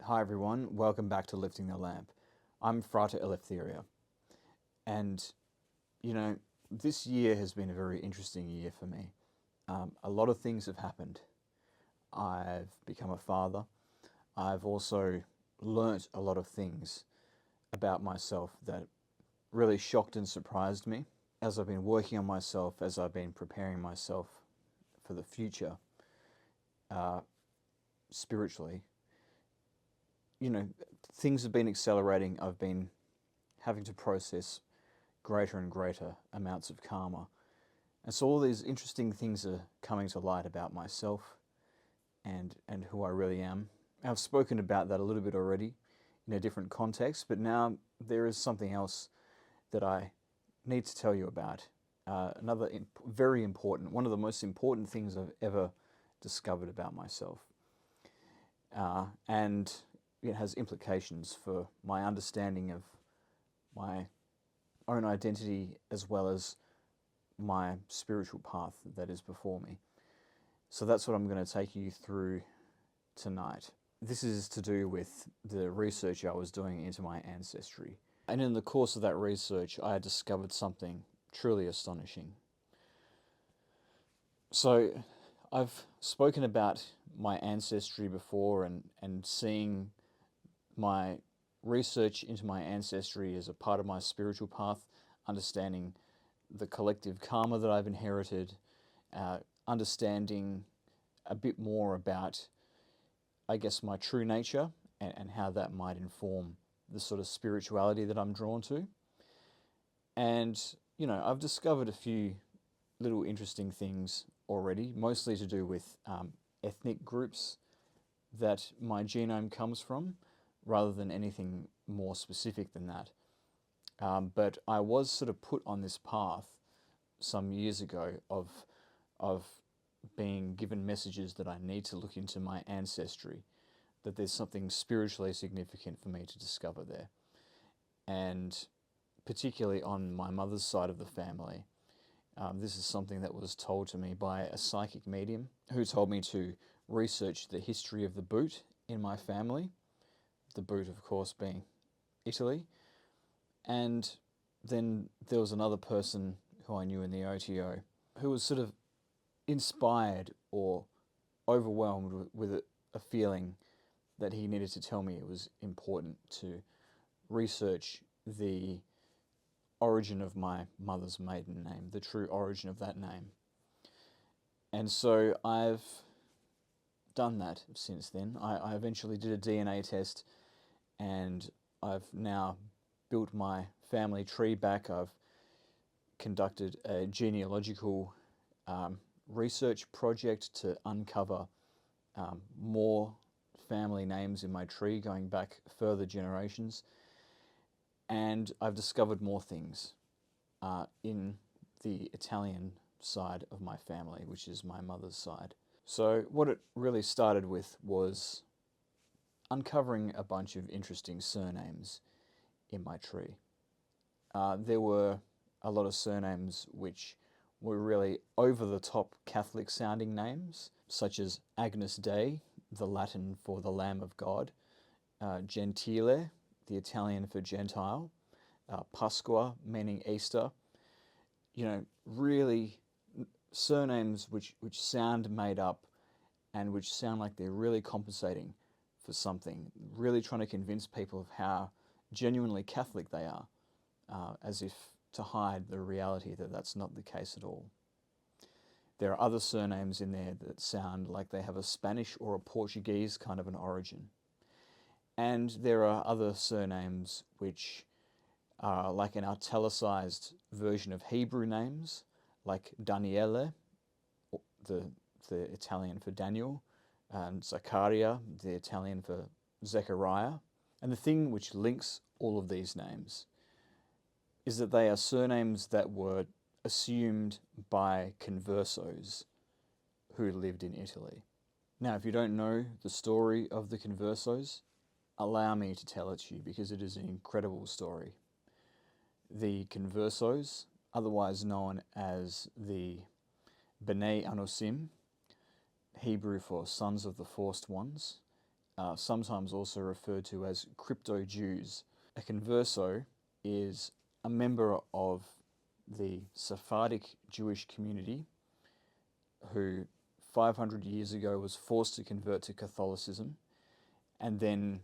Hi everyone, welcome back to Lifting the Lamp. I'm Frater Eleftheria, and this year has been a very interesting year for me. A lot of things have happened. I've become a father. I've also learnt a lot of things about myself that really shocked and surprised me. As I've been working on myself, as I've been preparing myself for the future, spiritually, things have been accelerating. I've been having to process greater and greater amounts of karma. And so all these interesting things are coming to light about myself and who I really am. I've spoken about that a little bit already in a different context, but now there is something else that I need to tell you about. Another very important, one of the most important things I've ever discovered about myself. And it has implications for my understanding of my own identity as well as my spiritual path that is before me. So that's what I'm going to take you through tonight. This is to do with the research I was doing into my ancestry. And in the course of that research, I discovered something truly astonishing. So I've spoken about my ancestry before and seeing my research into my ancestry as a part of my spiritual path, understanding the collective karma that I've inherited, understanding a bit more about, I guess, my true nature and how that might inform the sort of spirituality that I'm drawn to. And, I've discovered a few little interesting things already, mostly to do with ethnic groups that my genome comes from, rather than anything more specific than that. But I was sort of put on this path some years ago of being given messages that I need to look into my ancestry, that there's something spiritually significant for me to discover there. And particularly on my mother's side of the family, this is something that was told to me by a psychic medium who told me to research the history of the boot in my family. The boot, of course, being Italy. And then there was another person who I knew in the OTO who was sort of inspired or overwhelmed with a feeling that he needed to tell me it was important to research the origin of my mother's maiden name, the true origin of that name. And so I've done that since then. I eventually did a DNA test, and I've now built my family tree back. I've conducted a genealogical research project to uncover more family names in my tree going back further generations. And I've discovered more things in the Italian side of my family, which is my mother's side. So what it really started with was uncovering a bunch of interesting surnames in my tree. There were a lot of surnames which were really over-the-top Catholic-sounding names, such as Agnus Dei, the Latin for the Lamb of God, Gentile, the Italian for Gentile, Pasqua, meaning Easter. Really surnames which sound made up and which sound like they're really compensating for something, really trying to convince people of how genuinely Catholic they are, as if to hide the reality that that's not the case at all. There are other surnames in there that sound like they have a Spanish or a Portuguese kind of an origin. And there are other surnames which are like an italicized version of Hebrew names, like Daniele, the Italian for Daniel, and Zachariah, the Italian for Zechariah. And the thing which links all of these names is that they are surnames that were assumed by conversos who lived in Italy. Now, if you don't know the story of the conversos, allow me to tell it to you because it is an incredible story. The conversos, otherwise known as the bnei anusim, Hebrew for sons of the forced ones, sometimes also referred to as crypto-Jews. A converso is a member of the Sephardic Jewish community who 500 years ago was forced to convert to Catholicism and then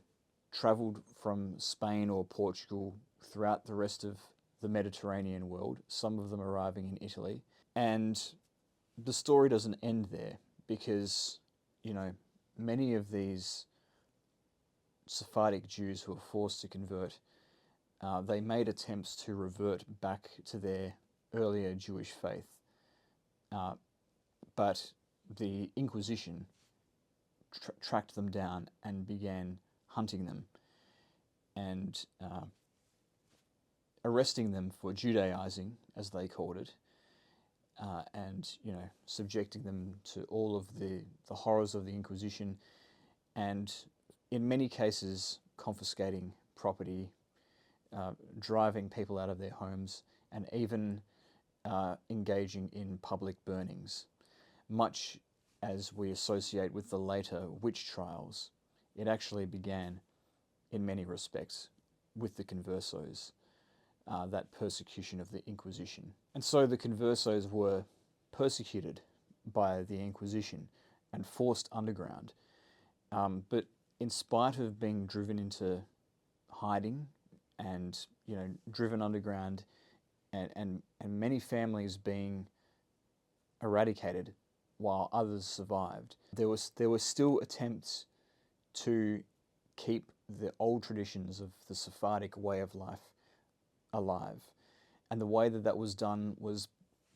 travelled from Spain or Portugal throughout the rest of the Mediterranean world, some of them arriving in Italy. And the story doesn't end there because, many of these Sephardic Jews who were forced to convert, they made attempts to revert back to their earlier Jewish faith. But the Inquisition tracked them down and began hunting them and arresting them for Judaizing, as they called it, and subjecting them to all of the horrors of the Inquisition, and in many cases confiscating property, driving people out of their homes, and even engaging in public burnings. Much as we associate with the later witch trials, it actually began, in many respects, with the conversos, that persecution of the Inquisition. And so the conversos were persecuted by the Inquisition and forced underground. But in spite of being driven into hiding and driven underground and many families being eradicated while others survived, there were still attempts to keep the old traditions of the Sephardic way of life alive. And the way that was done was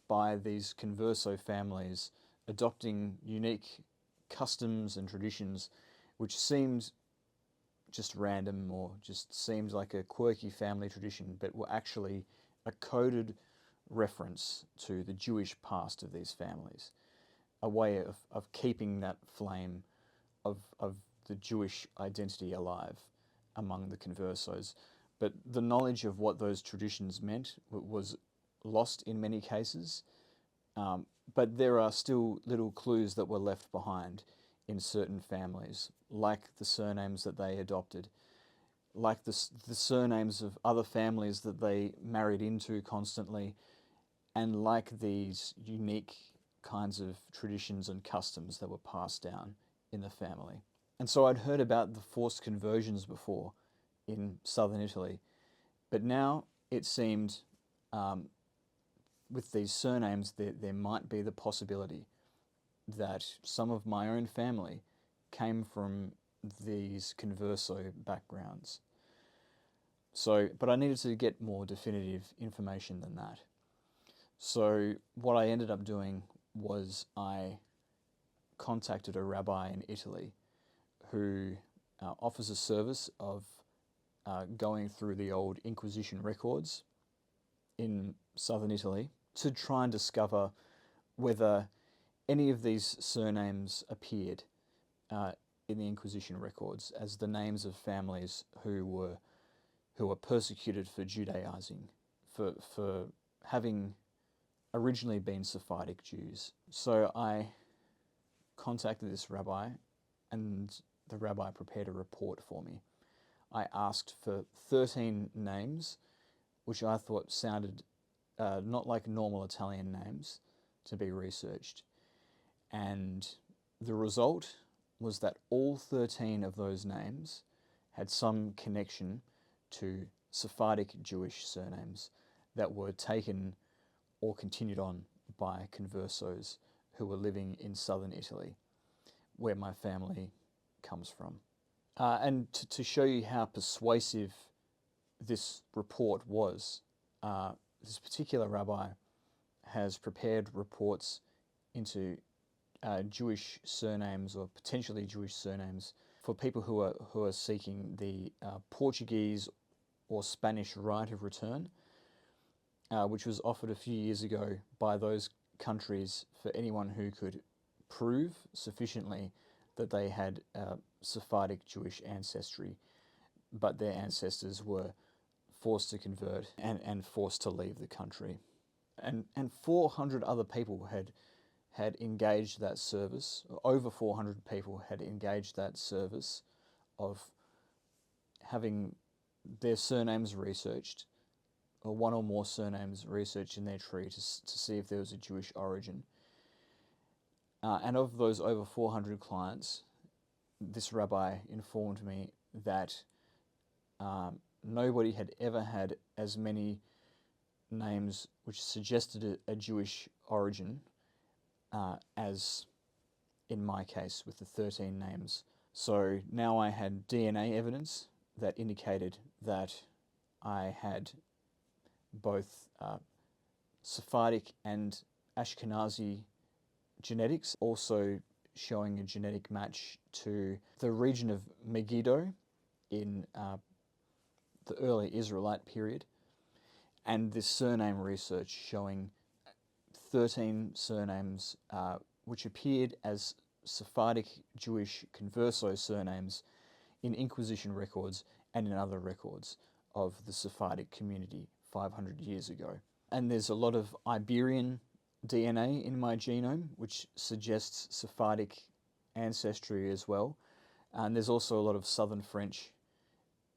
by these converso families adopting unique customs and traditions which seemed just random or just seemed like a quirky family tradition, but were actually a coded reference to the Jewish past of these families, a way of keeping that flame of the Jewish identity alive among the conversos. But the knowledge of what those traditions meant was lost in many cases, but there are still little clues that were left behind in certain families, like the surnames that they adopted, like the surnames of other families that they married into constantly, and like these unique kinds of traditions and customs that were passed down in the family. And so I'd heard about the forced conversions before in southern Italy, but now it seemed with these surnames there might be the possibility that some of my own family came from these converso backgrounds. So, but I needed to get more definitive information than that. So what I ended up doing was I contacted a rabbi in Italy who offers a service of going through the old Inquisition records in southern Italy to try and discover whether any of these surnames appeared in the Inquisition records as the names of families who were persecuted for Judaizing, for having originally been Sephardic Jews. So I contacted this rabbi, and the rabbi prepared a report for me. I asked for 13 names, which I thought sounded not like normal Italian names, to be researched. And the result was that all 13 of those names had some connection to Sephardic Jewish surnames that were taken or continued on by conversos who were living in southern Italy, where my family comes from. And to show you how persuasive this report was, this particular rabbi has prepared reports into Jewish surnames or potentially Jewish surnames for people who are seeking the Portuguese or Spanish right of return, which was offered a few years ago by those countries for anyone who could prove sufficiently that they had Sephardic Jewish ancestry, but their ancestors were forced to convert and forced to leave the country. And 400 other people had engaged that service. Over 400 people had engaged that service of having their surnames researched, or one or more surnames researched in their tree to see if there was a Jewish origin. And of those over 400 clients, this rabbi informed me that nobody had ever had as many names which suggested a Jewish origin as in my case with the 13 names. So now I had DNA evidence that indicated that I had both Sephardic and Ashkenazi genetics, also showing a genetic match to the region of Megiddo in the early Israelite period, and this surname research showing 13 surnames which appeared as Sephardic Jewish converso surnames in Inquisition records and in other records of the Sephardic community 500 years ago. And there's a lot of Iberian DNA in my genome, which suggests Sephardic ancestry as well. And there's also a lot of Southern French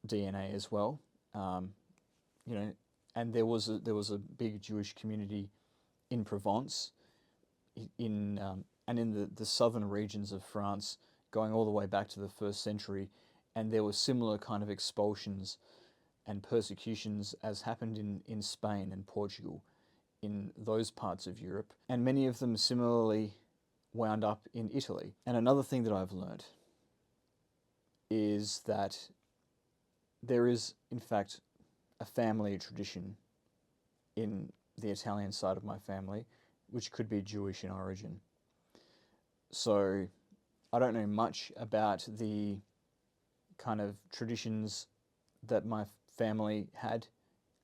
DNA as well. And there was a big Jewish community in Provence, and in the southern regions of France, going all the way back to the 1st century, and there were similar kind of expulsions and persecutions as happened in Spain and Portugal, in those parts of Europe, and many of them similarly wound up in Italy. And another thing that I've learned is that there is, in fact, a family tradition in the Italian side of my family which could be Jewish in origin. So I don't know much about the kind of traditions that my family had.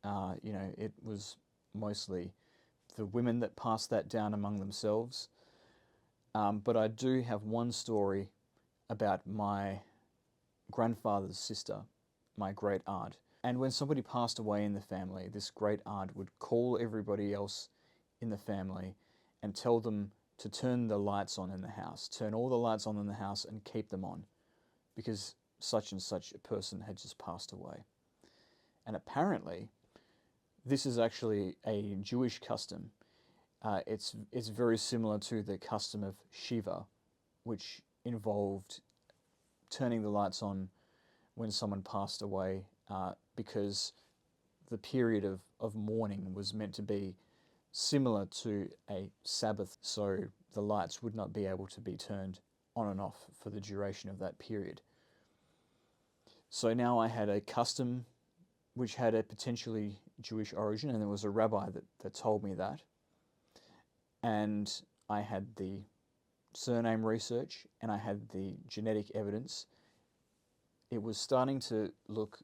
It was mostly the women that passed that down among themselves. But I do have one story about my grandfather's sister, my great aunt. And when somebody passed away in the family, this great aunt would call everybody else in the family and tell them to turn the lights on in the house, turn all the lights on in the house and keep them on, because such and such a person had just passed away. And apparently, this is actually a Jewish custom. It's very similar to the custom of Shiva, which involved turning the lights on when someone passed away, because the period of mourning was meant to be similar to a Sabbath, so the lights would not be able to be turned on and off for the duration of that period. So now I had a custom which had a potentially Jewish origin, and there was a rabbi that told me that. And I had the surname research, and I had the genetic evidence. It was starting to look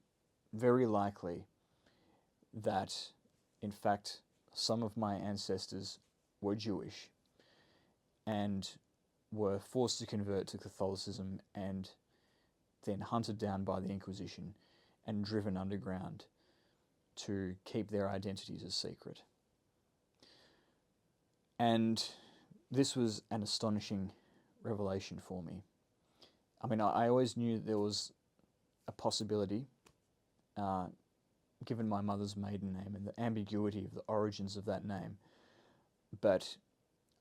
very likely that, in fact, some of my ancestors were Jewish and were forced to convert to Catholicism and then hunted down by the Inquisition and driven underground to keep their identities a secret. And this was an astonishing revelation for me. I mean, I always knew there was a possibility, given my mother's maiden name and the ambiguity of the origins of that name, but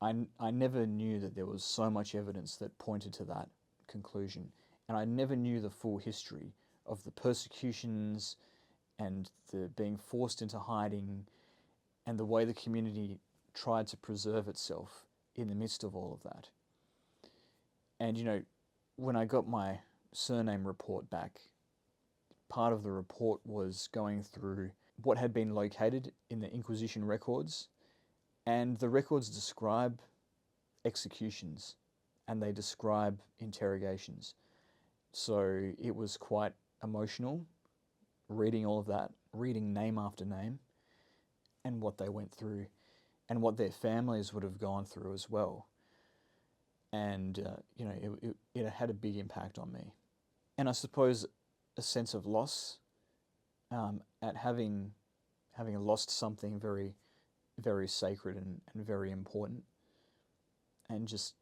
I never knew that there was so much evidence that pointed to that conclusion. And I never knew the full history of the persecutions and the being forced into hiding and the way the community tried to preserve itself in the midst of all of that. And, when I got my surname report back, part of the report was going through what had been located in the Inquisition records, and the records describe executions and they describe interrogations. So it was quite emotional reading all of that, reading name after name, and what they went through and what their families would have gone through as well. And, it had a big impact on me. And I suppose a sense of loss at having lost something very, very sacred and very important, and just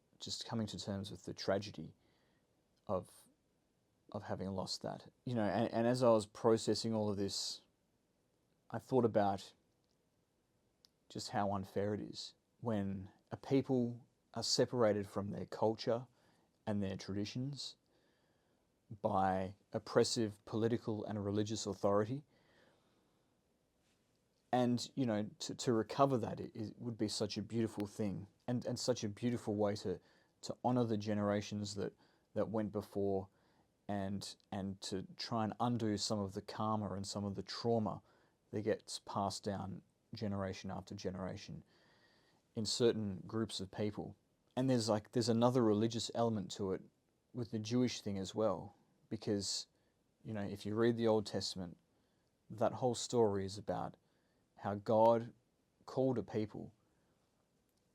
coming to terms with the tragedy of of having lost that. And as I was processing all of this, I thought about just how unfair it is when a people are separated from their culture and their traditions by oppressive political and religious authority. And, to recover that it would be such a beautiful thing and such a beautiful way to honour the generations that went before and to try and undo some of the karma and some of the trauma that gets passed down generation after generation in certain groups of people. And there's another religious element to it with the Jewish thing as well, because if you read the Old Testament, that whole story is about how God called a people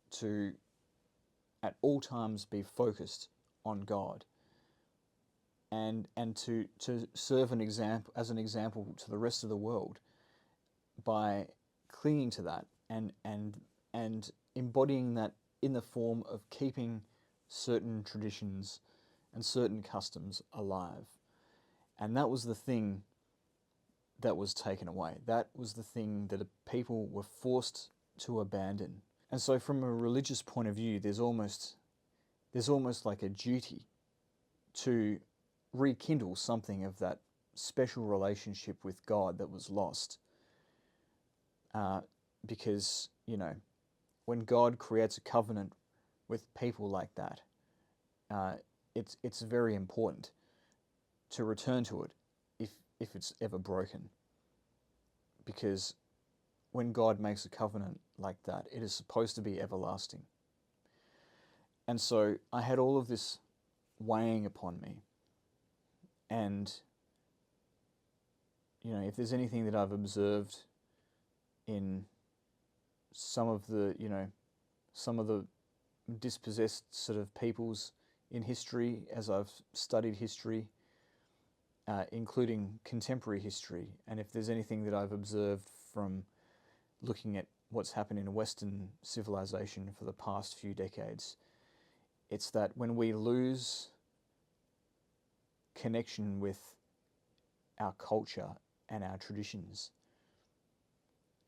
to at all times be focused on God and to serve as an example to the rest of the world by clinging to that and embodying that in the form of keeping certain traditions and certain customs alive. And that was the thing that was taken away. That was the thing that the people were forced to abandon. And so from a religious point of view, there's almost like a duty to rekindle something of that special relationship with God that was lost. Because, when God creates a covenant with people like that, it's very important to return to it if it's ever broken. Because when God makes a covenant like that, it is supposed to be everlasting. And so I had all of this weighing upon me. And, if there's anything that I've observed in some of the dispossessed sort of peoples in history, as I've studied history, including contemporary history, and if there's anything that I've observed from looking at what's happened in Western civilization for the past few decades, it's that when we lose connection with our culture and our traditions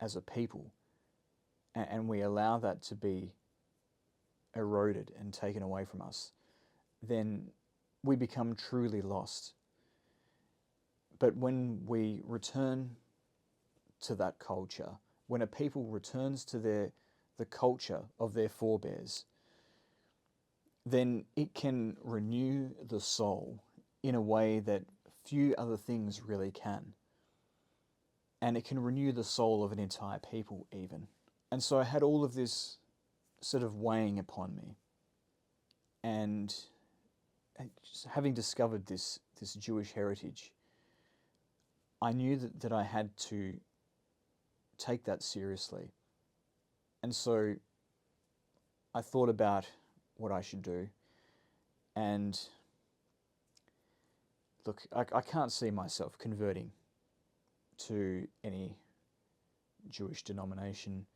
as a people, and we allow that to be eroded and taken away from us, then we become truly lost. But when we return to that culture, when a people returns to the culture of their forebears, then it can renew the soul in a way that few other things really can. And it can renew the soul of an entire people even. And so I had all of this sort of weighing upon me. And just having discovered this Jewish heritage, I knew that I had to take that seriously. And so I thought about what I should do. And look, I can't see myself converting to any Jewish denomination.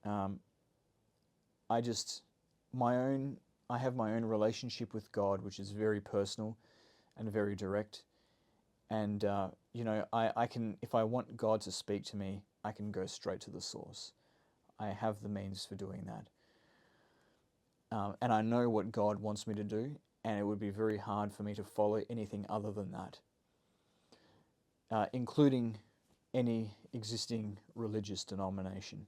I have my own relationship with God, which is very personal and very direct. And, I can, if I want God to speak to me, I can go straight to the source. I have the means for doing that. And I know what God wants me to do, and it would be very hard for me to follow anything other than that, including any existing religious denomination.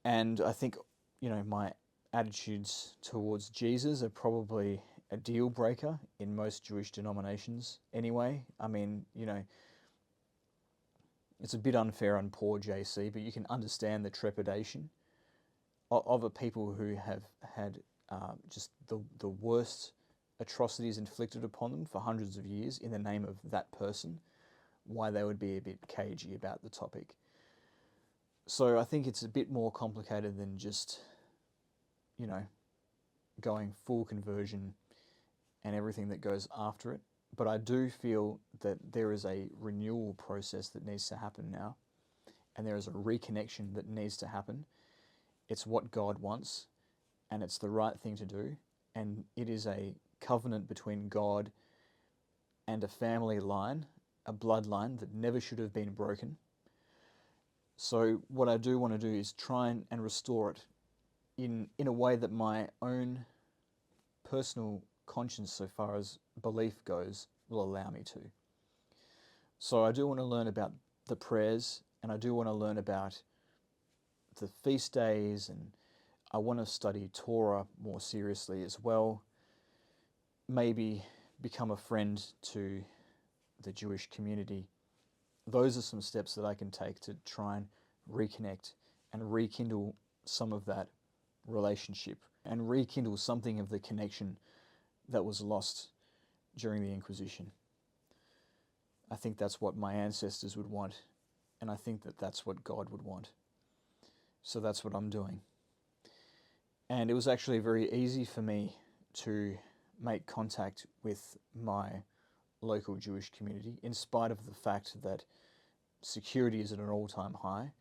And I think, my attitudes towards Jesus are probably a deal breaker in most Jewish denominations anyway. I mean, it's a bit unfair on poor JC, but you can understand the trepidation of a people who have had just the worst atrocities inflicted upon them for hundreds of years in the name of that person, why they would be a bit cagey about the topic. So I think it's a bit more complicated than just, going full conversion and everything that goes after it. But I do feel that there is a renewal process that needs to happen now, and there is a reconnection that needs to happen. It's what God wants, and it's the right thing to do, and it is a covenant between God and a family line, a bloodline that never should have been broken. So what I do want to do is try and restore it in a way that my own personal conscience, so far as belief goes, will allow me to. So I do want to learn about the prayers, and I do want to learn about the feast days, and I want to study Torah more seriously as well. Maybe become a friend to the Jewish community. Those are some steps that I can take to try and reconnect and rekindle some of that relationship and rekindle something of the connection that was lost during the Inquisition. I think that's what my ancestors would want, and I think that that's what God would want. So that's what I'm doing. And it was actually very easy for me to make contact with my local Jewish community, in spite of the fact that security is at an all-time high,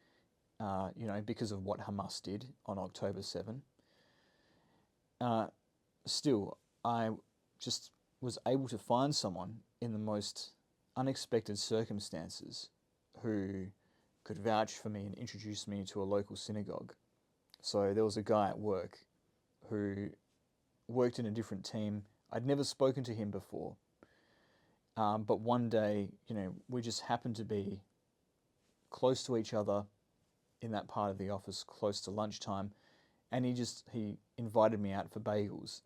because of what Hamas did on October 7. Still, I just was able to find someone in the most unexpected circumstances who could vouch for me and introduce me to a local synagogue. So there was a guy at work who worked in a different team. I'd never spoken to him before. But one day, we just happened to be close to each other in that part of the office, close to lunchtime, and he invited me out for bagels.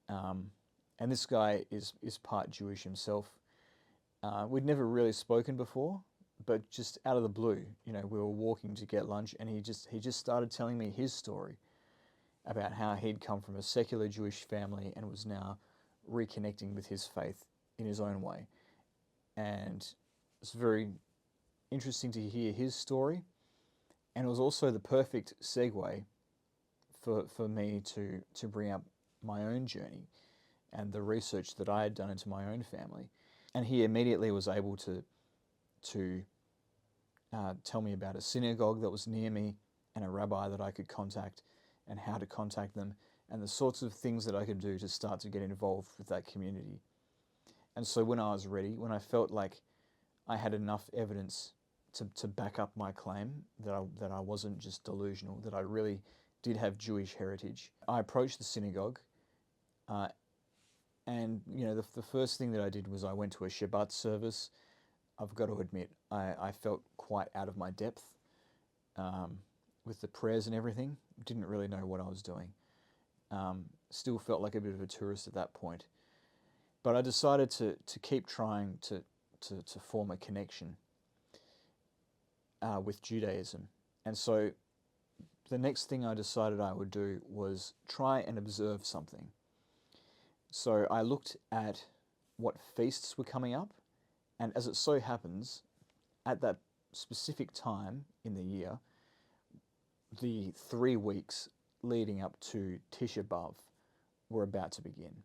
And this guy is part Jewish himself. We'd never really spoken before, but just out of the blue, we were walking to get lunch, and he just started telling me his story about how he'd come from a secular Jewish family and was now reconnecting with his faith in his own way. And it's very interesting to hear his story, and it was also the perfect segue for me to bring up my own journey and the research that I had done into my own family. And he immediately was able to tell me about a synagogue that was near me and a rabbi that I could contact and how to contact them and the sorts of things that I could do to start to get involved with that community. And so when I was ready, when I felt like I had enough evidence to back up my claim that I wasn't just delusional, that I really did have Jewish heritage, I approached the synagogue, and the first thing that I did was I went to a Shabbat service. I've got to admit, I felt quite out of my depth with the prayers and everything. Didn't really know what I was doing. Still felt like a bit of a tourist at that point. But I decided to keep trying to form a connection with Judaism. And so the next thing I decided I would do was try and observe something. So I looked at what feasts were coming up, and as it so happens, at that specific time in the year, the 3 weeks leading up to Tisha B'Av were about to begin.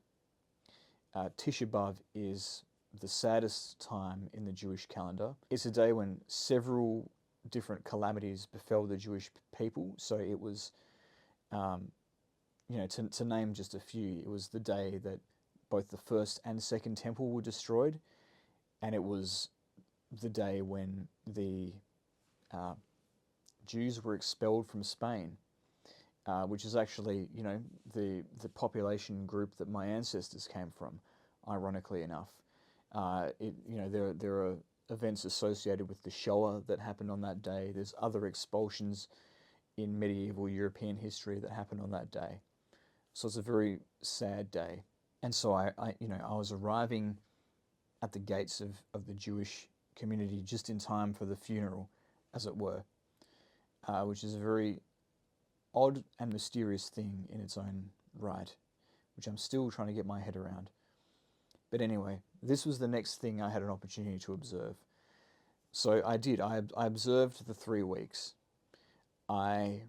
Tisha B'Av is the saddest time in the Jewish calendar. It's a day when several different calamities befell the Jewish people. So it was, to name just a few, it was the day that both the first and second temple were destroyed, and it was the day when the Jews were expelled from Spain, which is actually, the population group that my ancestors came from, ironically enough. There are events associated with the Shoah that happened on that day. There's other expulsions in medieval European history that happened on that day. So it's a very sad day. And so I was arriving at the gates of the Jewish community just in time for the funeral, as it were, which is a very odd and mysterious thing in its own right, which I'm still trying to get my head around. But anyway, this was the next thing I had an opportunity to observe. So I did. I observed the 3 weeks. I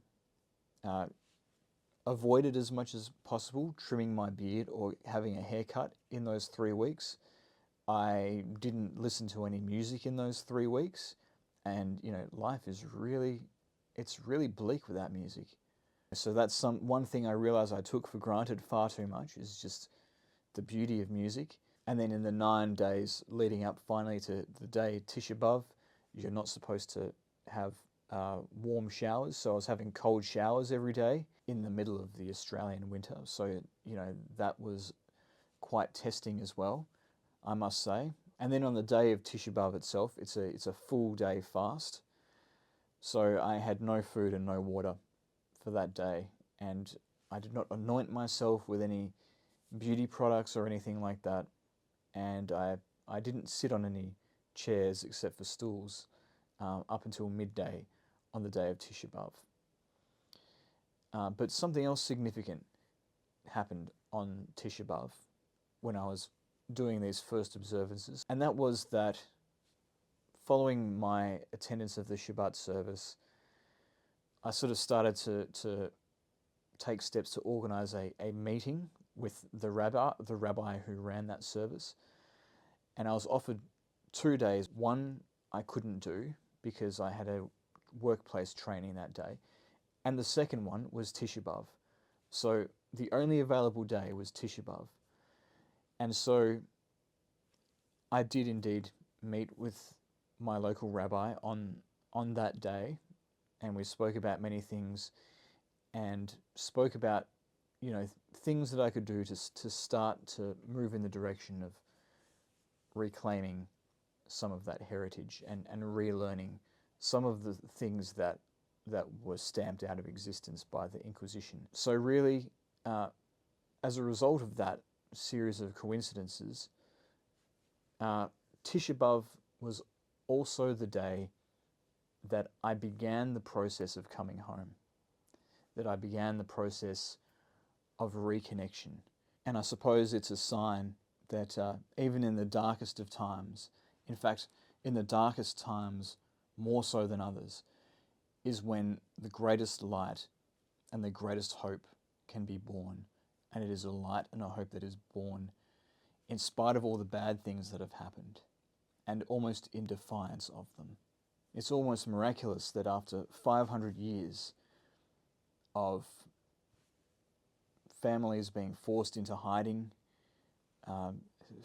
avoided as much as possible trimming my beard or having a haircut in those 3 weeks. I didn't listen to any music in those 3 weeks. And, life is really bleak without music. So that's one thing I realized I took for granted far too much, is just the beauty of music. And then in the 9 days leading up finally to the day Tisha B'Av, you're not supposed to have warm showers. So I was having cold showers every day in the middle of the Australian winter. So, that was quite testing as well, I must say. And then on the day of Tisha B'Av itself, it's a full day fast. So I had no food and no water for that day. And I did not anoint myself with any beauty products or anything like that. And I didn't sit on any chairs except for stools up until midday on the day of Tisha B'Av. But something else significant happened on Tisha B'Av when I was doing these first observances, and that was that following my attendance of the Shabbat service, I sort of started to take steps to organize a meeting with the rabbi who ran that service. And I was offered 2 days. One I couldn't do because I had a workplace training that day. And the second one was Tisha B'Av. So the only available day was Tisha B'Av. And so I did indeed meet with my local rabbi on that day, and we spoke about many things and spoke about, things that I could do to start to move in the direction of reclaiming some of that heritage and relearning some of the things that were stamped out of existence by the Inquisition. So really, as a result of that series of coincidences, Tisha B'Av was also the day that I began the process of coming home, that I began the process of reconnection. And I suppose it's a sign that even in the darkest of times, in fact, in the darkest times more so than others, is when the greatest light and the greatest hope can be born. And it is a light and a hope that is born in spite of all the bad things that have happened, and almost in defiance of them. It's almost miraculous that after 500 years of families being forced into hiding,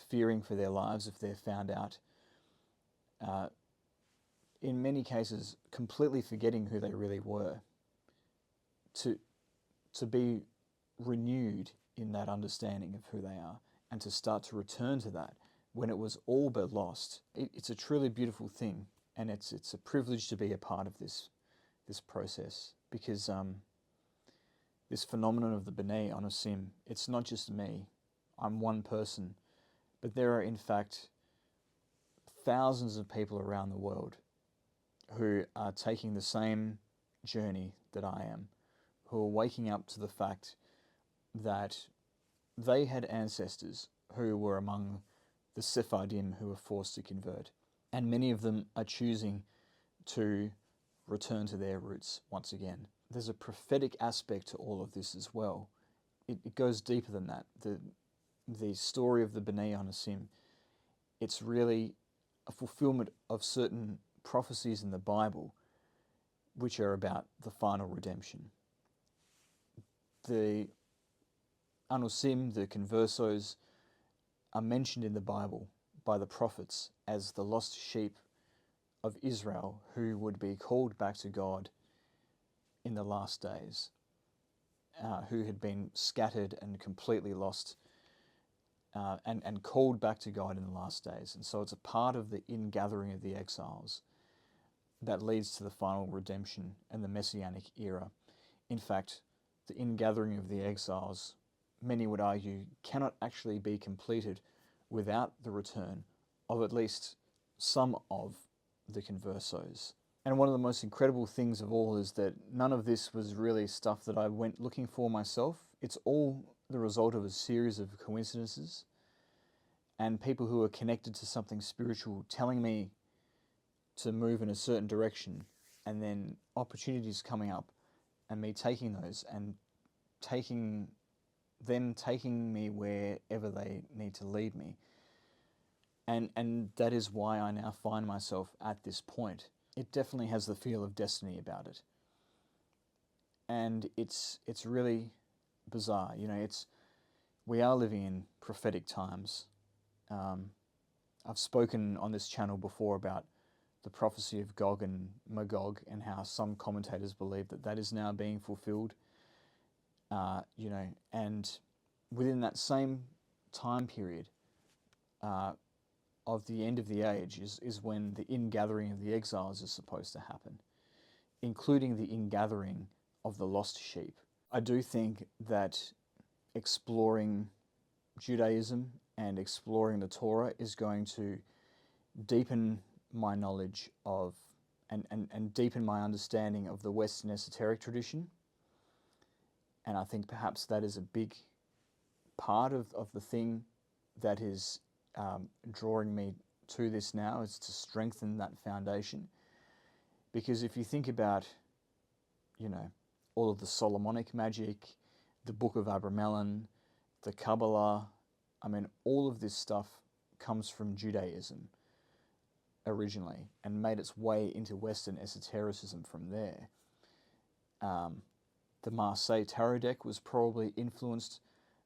fearing for their lives if they're found out, in many cases completely forgetting who they really were, to be renewed in that understanding of who they are, and to start to return to that when it was all but lost. It's a truly beautiful thing, and it's a privilege to be a part of this process, because this phenomenon of the bnei, anusim, it's not just me. I'm one person, but there are in fact thousands of people around the world who are taking the same journey that I am, who are waking up to the fact that they had ancestors who were among the Sephardim who were forced to convert. And many of them are choosing to return to their roots once again. There's a prophetic aspect to all of this as well. It goes deeper than that. The story of the bnei anusim, it's really a fulfillment of certain prophecies in the Bible which are about the final redemption. The anusim, the conversos, are mentioned in the Bible by the prophets as the lost sheep of Israel who would be called back to God in the last days, who had been scattered and completely lost, and called back to God in the last days. And so it's a part of the ingathering of the exiles that leads to the final redemption and the Messianic era. In fact, the ingathering of the exiles, many would argue, cannot actually be completed without the return of at least some of the conversos. And one of the most incredible things of all is that none of this was really stuff that I went looking for myself. It's all the result of a series of coincidences and people who are connected to something spiritual telling me to move in a certain direction, and then opportunities coming up and me taking those and taking me wherever they need to lead me. And that is why I now find myself at this point. It definitely has the feel of destiny about it. And it's really bizarre. We are living in prophetic times. I've spoken on this channel before about the prophecy of Gog and Magog and how some commentators believe that that is now being fulfilled. And within that same time period of the end of the age is when the ingathering of the exiles is supposed to happen, including the ingathering of the lost sheep. I do think that exploring Judaism and exploring the Torah is going to deepen my knowledge of and deepen my understanding of the Western esoteric tradition. And I think perhaps that is a big part of the thing that is drawing me to this now, is to strengthen that foundation. Because if you think about, all of the Solomonic magic, the Book of Abramelin, the Kabbalah, all of this stuff comes from Judaism originally and made its way into Western esotericism from there. The Marseille Tarot deck was probably influenced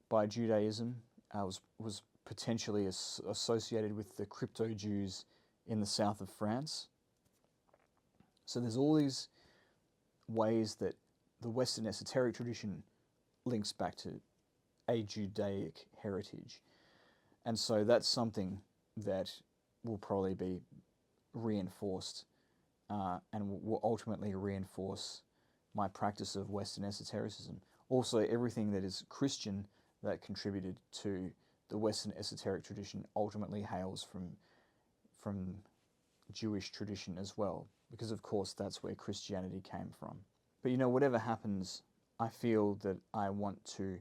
by Judaism, was potentially associated with the crypto-Jews in the south of France. So there's all these ways that the Western esoteric tradition links back to a Judaic heritage. And so that's something that will probably be reinforced and will ultimately reinforce my practice of Western esotericism. Also, everything that is Christian that contributed to the Western esoteric tradition ultimately hails from Jewish tradition as well, because of course that's where Christianity came from. But whatever happens, I feel that I want to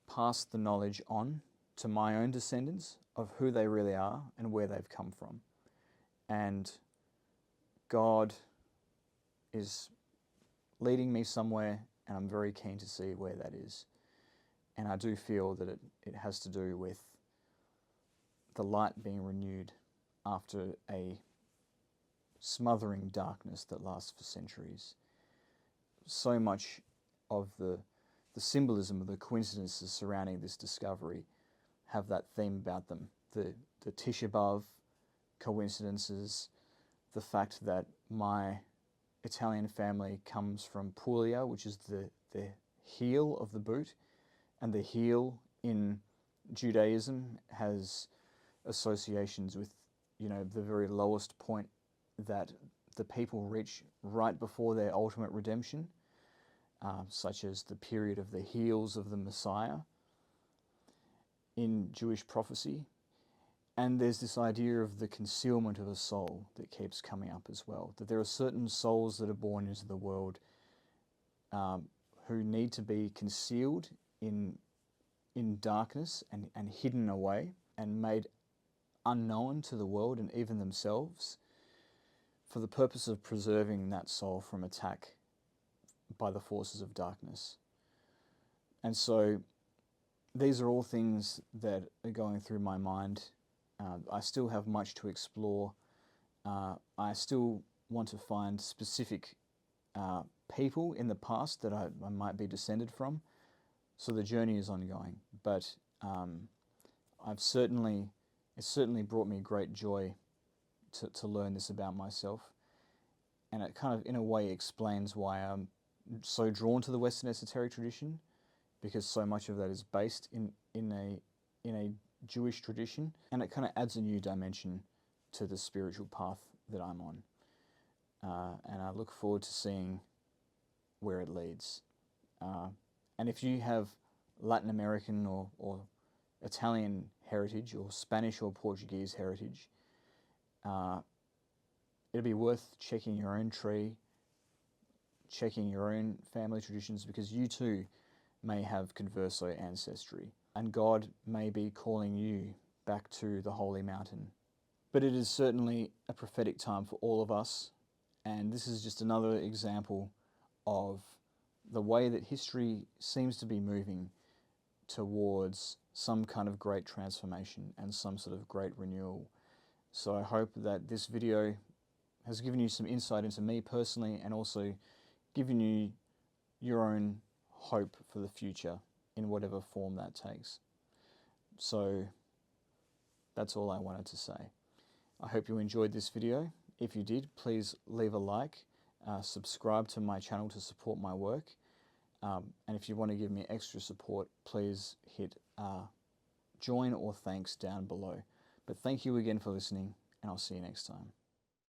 pass the knowledge on to my own descendants of who they really are and where they've come from. And God is leading me somewhere, and I'm very keen to see where that is. And I do feel that it has to do with the light being renewed after a smothering darkness that lasts for centuries. So much of the symbolism of the coincidences surrounding this discovery have that theme about them. The Tisha B'Av coincidences, the fact that my Italian family comes from Puglia, which is the heel of the boot, and the heel in Judaism has associations with, the very lowest point that the people reach right before their ultimate redemption, such as the period of the heels of the Messiah in Jewish prophecy. And there's this idea of the concealment of a soul that keeps coming up as well, that there are certain souls that are born into the world who need to be concealed in darkness and hidden away and made unknown to the world and even themselves, for the purpose of preserving that soul from attack by the forces of darkness. And so these are all things that are going through my mind. I still have much to explore. I still want to find specific people in the past that I might be descended from. So the journey is ongoing. But it's certainly brought me great joy to learn this about myself. And it kind of, in a way, explains why I'm so drawn to the Western esoteric tradition, because so much of that is based in a Jewish tradition, and it kind of adds a new dimension to the spiritual path that I'm on. And I look forward to seeing where it leads. And if you have Latin American or Italian heritage, or Spanish or Portuguese heritage, it'd be worth checking your own tree, checking your own family traditions, because you too may have converso ancestry, and God may be calling you back to the holy mountain. But it is certainly a prophetic time for all of us, and this is just another example of the way that history seems to be moving towards some kind of great transformation and some sort of great renewal. So I hope that this video has given you some insight into me personally, and also given you your own hope for the future in whatever form that takes. So That's all I wanted to say. I hope you enjoyed this video. If you did, please leave a like, subscribe to my channel to support my work. And if you want to give me extra support, please hit join or thanks down below. But thank you again for listening, and I'll see you next time.